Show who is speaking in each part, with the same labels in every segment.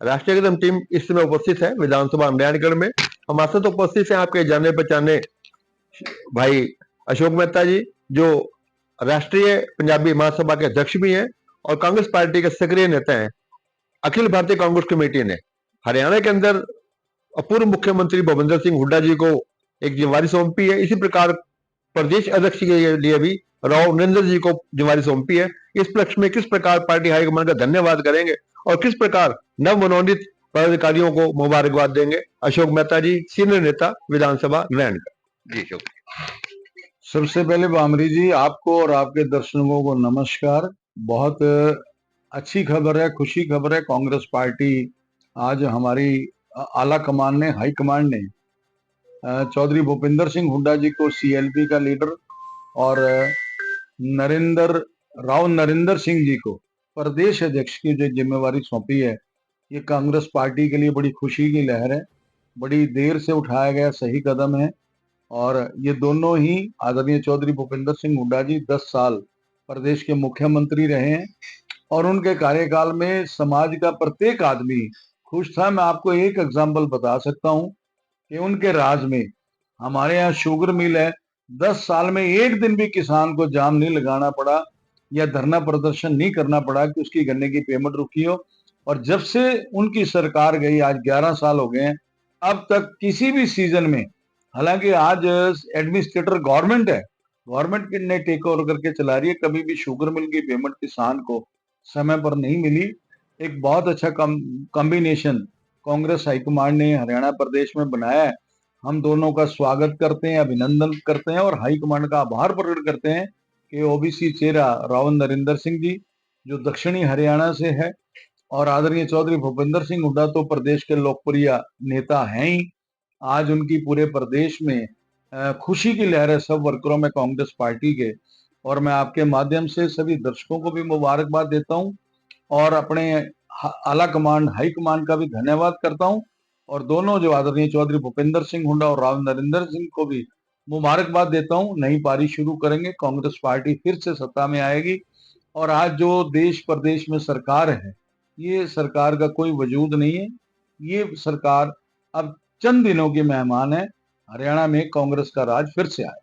Speaker 1: राष्ट्रीय कदम टीम इस समय उपस्थित है विधानसभा नारायणगढ़ में। हमारे साथ उपस्थित है आपके जाने पहचाने भाई अशोक मेहता जी, जो राष्ट्रीय पंजाबी महासभा के अध्यक्ष भी हैं और कांग्रेस पार्टी के सक्रिय नेता हैं। अखिल भारतीय कांग्रेस कमेटी ने हरियाणा के अंदर पूर्व मुख्यमंत्री भूपेंद्र सिंह हुड्डा जी को एक जिम्मेवारी सौंपी है। इसी प्रकार प्रदेश अध्यक्ष के लिए भी राव नरेंद्र जी को जिम्मेवारी सौंपी है। इस पक्ष में किस प्रकार पार्टी हाईकमान का धन्यवाद करेंगे और किस प्रकार नव मनोनीत पदाधिकारियों को मुबारकबाद देंगे, अशोक मेहता जी, सीनियर नेता विधानसभा नारायणगढ़ जी। अशोक,
Speaker 2: सबसे पहले बामरी जी, आपको और आपके दर्शकों को नमस्कार। बहुत अच्छी खबर है, खुशी खबर है। कांग्रेस पार्टी आज हमारी आला कमान ने, हाई कमांड ने चौधरी भूपेंद्र सिंह हुड्डा जी को सीएलपी का लीडर और राव नरेंद्र सिंह जी को प्रदेश अध्यक्ष की जो जिम्मेवारी सौंपी है, ये कांग्रेस पार्टी के लिए बड़ी खुशी की लहर है। बड़ी देर से उठाया गया सही कदम है और ये दोनों ही आदरणीय चौधरी भूपेंद्र सिंह हुड्डा जी 10 साल प्रदेश के मुख्यमंत्री रहे हैं और उनके कार्यकाल में समाज का प्रत्येक आदमी खुश था। मैं आपको एक एग्जाम्पल बता सकता हूं कि उनके राज में हमारे यहाँ शुगर मिल है, 10 साल में एक दिन भी किसान को जाम नहीं लगाना पड़ा या धरना प्रदर्शन नहीं करना पड़ा कि उसकी गन्ने की पेमेंट रुकी हो। और जब से उनकी सरकार गई, आज 11 साल हो गए हैं, अब तक किसी भी सीजन में, हालांकि आज एडमिनिस्ट्रेटर गवर्नमेंट है, गवर्नमेंट ने टेक ओवर करके चला रही है, कभी भी शुगर मिल की पेमेंट किसान को समय पर नहीं मिली। एक बहुत अच्छा कॉम्बिनेशन कांग्रेस हाईकमांड ने हरियाणा प्रदेश में बनाया है। हम दोनों का स्वागत करते हैं, अभिनंदन करते हैं और हाईकमांड का आभार प्रकट करते हैं कि ओबीसी चेहरा राव नरेंद्र सिंह जी जो दक्षिणी हरियाणा से है और आदरणीय चौधरी भूपेंद्र सिंह हुड्डा तो प्रदेश के लोकप्रिय नेता हैं ही। आज उनकी पूरे प्रदेश में खुशी की लहर है सब वर्करों में कांग्रेस पार्टी के। और मैं आपके माध्यम से सभी दर्शकों को भी मुबारकबाद देता हूं और अपने आला कमांड, हाई कमांड का भी धन्यवाद करता हूं और दोनों जो आदरणीय चौधरी भूपेंद्र सिंह हुड्डा और राव नरेंद्र सिंह को भी मुबारकबाद देता हूं। नई पारी शुरू करेंगे, कांग्रेस पार्टी फिर से सत्ता में आएगी और आज जो देश प्रदेश में सरकार है, ये सरकार का कोई वजूद नहीं है। ये सरकार अब चंद दिनों की मेहमान है। हरियाणा में कांग्रेस का राज फिर से आए।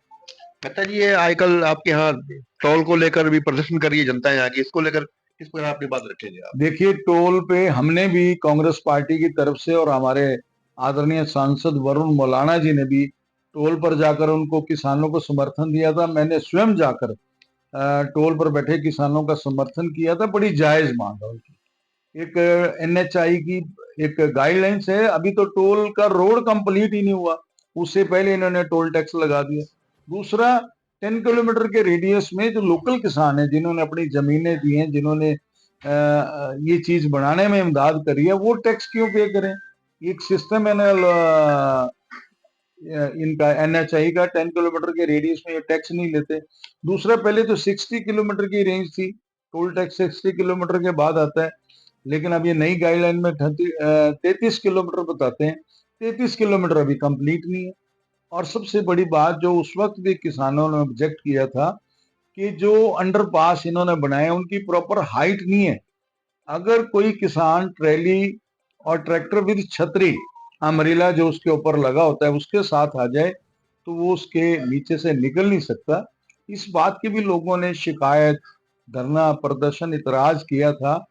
Speaker 1: मेहता जी, ये आजकल आपके यहाँ टोल को लेकर भी प्रदर्शन कर रही है जनता यहाँ की, इसको लेकर किस प्रकार अपनी बात रखेंगे आप?
Speaker 2: देखिए, टोल पे हमने भी कांग्रेस पार्टी की तरफ से और हमारे आदरणीय सांसद वरुण मौलाना जी ने भी टोल पर जाकर उनको, किसानों को समर्थन दिया था। मैंने स्वयं जाकर टोल पर बैठे किसानों का समर्थन किया था। बड़ी जायज मांग है उनकी। एक एनएचआई की एक गाइडलाइंस है, अभी तो टोल का रोड कंप्लीट ही नहीं हुआ, उससे पहले इन्होंने टोल टैक्स लगा दिया। दूसरा, 10 किलोमीटर के रेडियस में जो लोकल किसान है, जिन्होंने अपनी जमीनें दी हैं, जिन्होंने ये चीज बनाने में इमदाद करी है, वो टैक्स क्यों पे करें? एक सिस्टम है ना इनका एनएचआई का, 10 किलोमीटर के रेडियस में ये टैक्स नहीं लेते। दूसरा, पहले तो 60 किलोमीटर की रेंज थी, टोल टैक्स 60 किलोमीटर के बाद आता है, लेकिन अब ये नई गाइडलाइन में 33 किलोमीटर बताते हैं। 33 किलोमीटर अभी कंप्लीट नहीं है। और सबसे बड़ी बात जो उस वक्त भी किसानों ने ऑब्जेक्ट किया था कि जो अंडरपास इन्होंने बनाए उनकी प्रॉपर हाइट नहीं है। अगर कोई किसान ट्रैली और ट्रैक्टर विद छतरी, अमरीला जो उसके ऊपर लगा होता है, उसके साथ आ जाए तो वो उसके नीचे से निकल नहीं सकता। इस बात की भी लोगों ने शिकायत, धरना प्रदर्शन, इतराज किया था।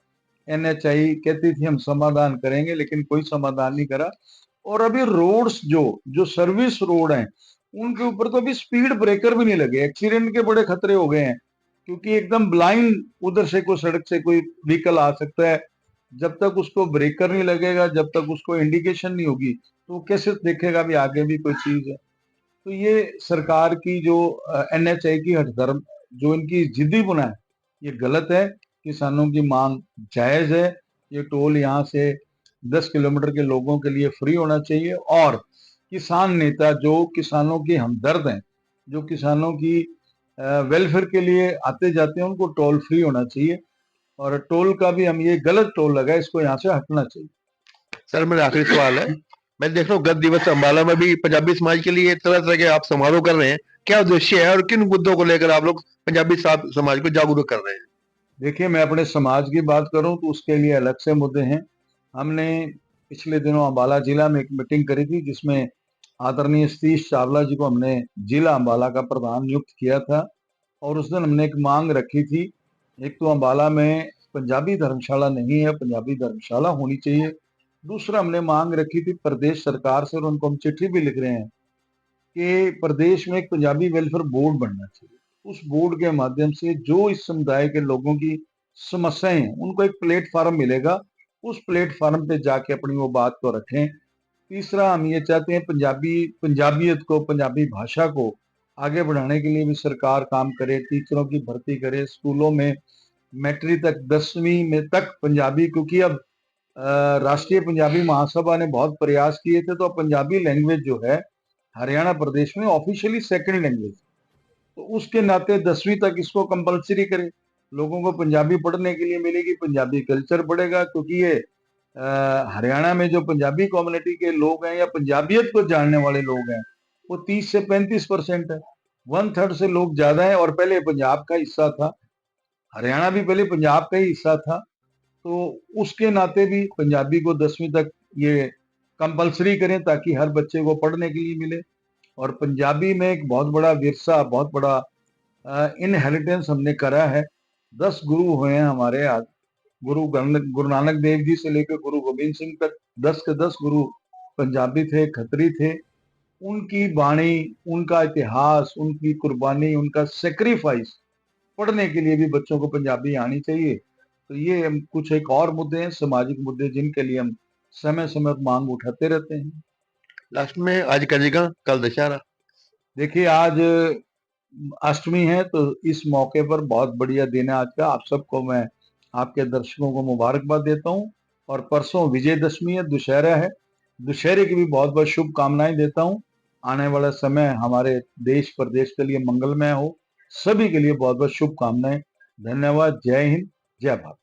Speaker 2: एनएचआई कहती थी हम समाधान करेंगे, लेकिन कोई समाधान नहीं करा। और अभी रोड्स जो जो सर्विस रोड हैं, उनके ऊपर तो अभी स्पीड ब्रेकर भी नहीं लगे। एक्सीडेंट के बड़े खतरे हो गए हैं, क्योंकि एकदम ब्लाइंड उधर से कोई सड़क से कोई व्हीकल आ सकता है। जब तक उसको ब्रेकर नहीं लगेगा, जब तक उसको इंडिकेशन नहीं होगी, तो वो कैसे देखेगा भी आगे भी कोई चीज है। तो ये सरकार की जो एनएचआई की हठधर्म, जो इनकी जिद्दी बुना है, ये गलत है। किसानों की मांग जायज है। ये टोल यहाँ से 10 किलोमीटर के लोगों के लिए फ्री होना चाहिए और किसान नेता जो किसानों के हमदर्द हैं, जो किसानों की वेलफेयर के लिए आते जाते हैं, उनको टोल फ्री होना चाहिए। और टोल का भी हम, ये गलत टोल लगा है, इसको यहाँ से हटना चाहिए।
Speaker 1: सर, मेरा आखिरी सवाल है, मैं देख रहा हूँ गत दिवस अम्बाला में भी पंजाबी समाज के लिए तरह तरह के आप समारोह कर रहे हैं, क्या उद्देश्य है और किन मुद्दों को लेकर आप लोग पंजाबी समाज को जागरूक कर रहे हैं?
Speaker 2: देखिए, मैं अपने समाज की बात करूं तो उसके लिए अलग से मुद्दे हैं। हमने पिछले दिनों अम्बाला जिला में एक मीटिंग करी थी, जिसमें आदरणीय सतीश चावला जी को हमने जिला अम्बाला का प्रधान नियुक्त किया था। और उस दिन हमने एक मांग रखी थी, एक तो अम्बाला में पंजाबी धर्मशाला नहीं है, पंजाबी धर्मशाला होनी चाहिए। दूसरा हमने मांग रखी थी प्रदेश सरकार से, और उनको हम चिट्ठी भी लिख रहे हैं कि प्रदेश में एक पंजाबी वेलफेयर बोर्ड बनना चाहिए। उस बोर्ड के माध्यम से जो इस समुदाय के लोगों की समस्याएं हैं, उनको एक प्लेटफॉर्म मिलेगा, उस प्लेटफॉर्म पे जाके अपनी वो बात को रखें। तीसरा हम ये चाहते हैं पंजाबियत को, पंजाबी भाषा को आगे बढ़ाने के लिए भी सरकार काम करे, टीचरों की भर्ती करे, स्कूलों में मैट्रिक तक 10वीं में तक पंजाबी, क्योंकि अब राष्ट्रीय पंजाबी महासभा ने बहुत प्रयास किए थे, तो अब पंजाबी लैंग्वेज जो है हरियाणा प्रदेश में ऑफिशियली सेकंड लैंग्वेज, तो उसके नाते 10वीं तक इसको कंपलसरी करे। लोगों को पंजाबी पढ़ने के लिए मिलेगी, पंजाबी कल्चर बढ़ेगा, क्योंकि ये हरियाणा में जो पंजाबी कम्युनिटी के लोग हैं या पंजाबियत को जानने वाले लोग हैं, वो 30 से 35% है। 1/3 से लोग ज्यादा है, और पहले पंजाब का हिस्सा था, हरियाणा भी पहले पंजाब का ही हिस्सा था। तो उसके नाते भी पंजाबी को 10वीं तक ये कंपलसरी करें, ताकि हर बच्चे को पढ़ने के लिए मिले। और पंजाबी में एक बहुत बड़ा विरसा, बहुत बड़ा इनहेरिटेंस हमने करा है। 10 गुरु हुए हैं हमारे आज, गुरु नानक देव जी से लेकर गुरु गोविंद सिंह तक 10 के 10 गुरु पंजाबी थे, खत्री थे। उनकी वाणी, उनका इतिहास, उनकी कुर्बानी, उनका सेक्रीफाइस पढ़ने के लिए भी बच्चों को पंजाबी आनी चाहिए। तो ये हम कुछ एक और मुद्दे हैं, सामाजिक मुद्दे, जिनके लिए हम समय समय पर मांग उठाते रहते हैं।
Speaker 1: लास्ट में आज करेगा, कल दशहरा।
Speaker 2: देखिए, आज अष्टमी है, तो इस मौके पर बहुत बढ़िया दिन है आज का। आप सबको मैं, आपके दर्शकों को मुबारकबाद देता हूँ। और परसों विजयदशमी है, दुशहरा है, दुशहरे की भी बहुत बहुत शुभकामनाएं देता हूँ। आने वाला समय हमारे देश प्रदेश के लिए मंगलमय हो, सभी के लिए बहुत बहुत शुभकामनाएं। धन्यवाद। जय हिंद, जय भारत।